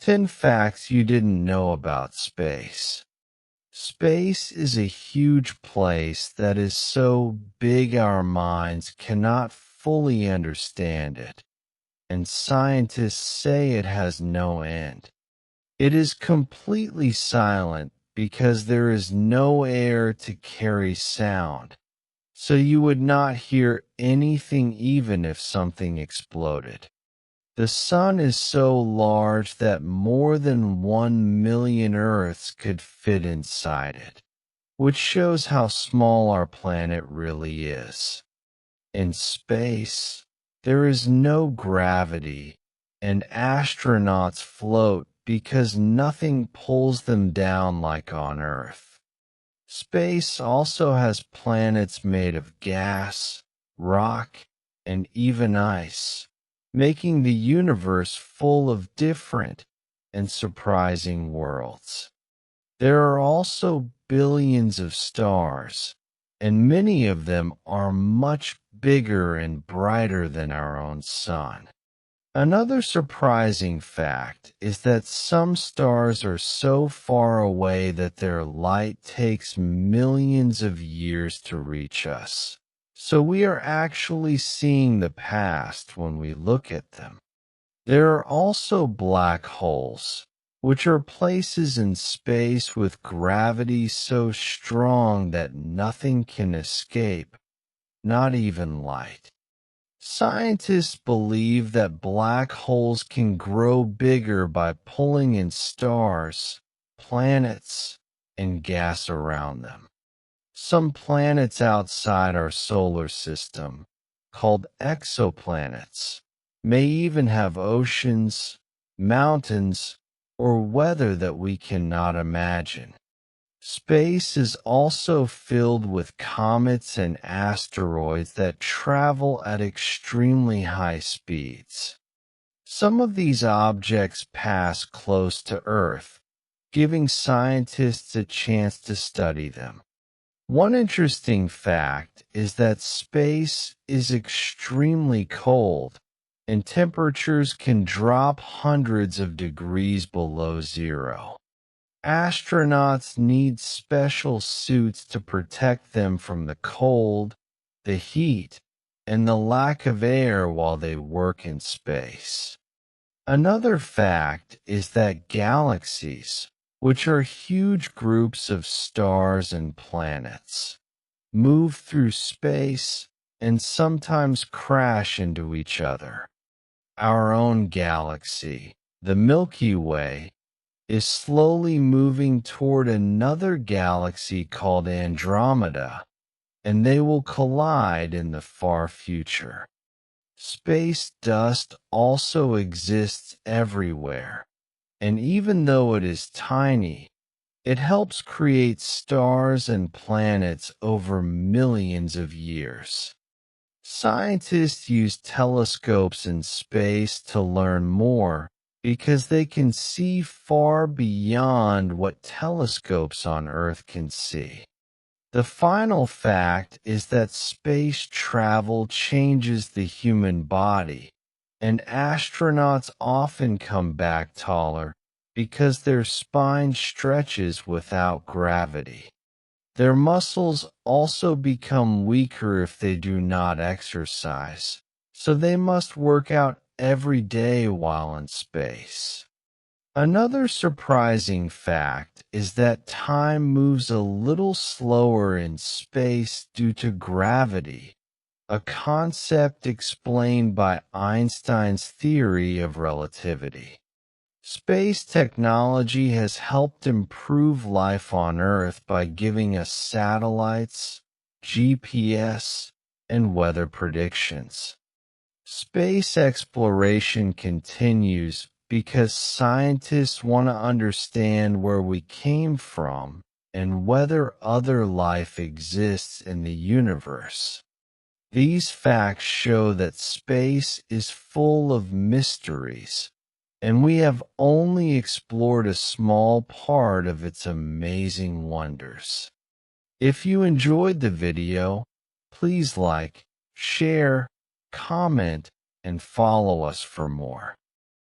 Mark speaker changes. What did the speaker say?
Speaker 1: 10 facts you didn't know about space. Space is a huge place that is so big our minds cannot fully understand it, and scientists say it has no end. It is completely silent because there is no air to carry sound, so you would not hear anything even if something exploded. The sun is so large that more than 1 million Earths could fit inside it, which shows how small our planet really is. In space, there is no gravity, and astronauts float because nothing pulls them down like on Earth. Space also has planets made of gas, rock, and even ice, making the universe full of different and surprising worlds. There are also billions of stars, and many of them are much bigger and brighter than our own sun. Another surprising fact is that some stars are so far away that their light takes millions of years to reach us. So we are actually seeing the past when we look at them. There are also black holes, which are places in space with gravity so strong that nothing can escape, not even light. Scientists believe that black holes can grow bigger by pulling in stars, planets, and gas around them. Some planets outside our solar system, called exoplanets, may even have oceans, mountains, or weather that we cannot imagine. Space is also filled with comets and asteroids that travel at extremely high speeds. Some of these objects pass close to Earth, giving scientists a chance to study them. One interesting fact is that space is extremely cold, and temperatures can drop hundreds of degrees below zero. Astronauts need special suits to protect them from the cold, the heat, and the lack of air while they work in space. Another fact is that galaxies, which are huge groups of stars and planets, move through space and sometimes crash into each other. Our own galaxy, the Milky Way, is slowly moving toward another galaxy called Andromeda, and they will collide in the far future. Space dust also exists everywhere, and even though it is tiny, it helps create stars and planets over millions of years. Scientists use telescopes in space to learn more because they can see far beyond what telescopes on Earth can see. The final fact is that space travel changes the human body, and astronauts often come back taller because their spine stretches without gravity. Their muscles also become weaker if they do not exercise, so they must work out every day while in space. Another surprising fact is that time moves a little slower in space due to gravity, a concept explained by Einstein's theory of relativity. Space technology has helped improve life on Earth by giving us satellites, GPS, and weather predictions. Space exploration continues because scientists want to understand where we came from and whether other life exists in the universe. These facts show that space is full of mysteries, and we have only explored a small part of its amazing wonders. If you enjoyed the video, please like, share, comment, and follow us for more.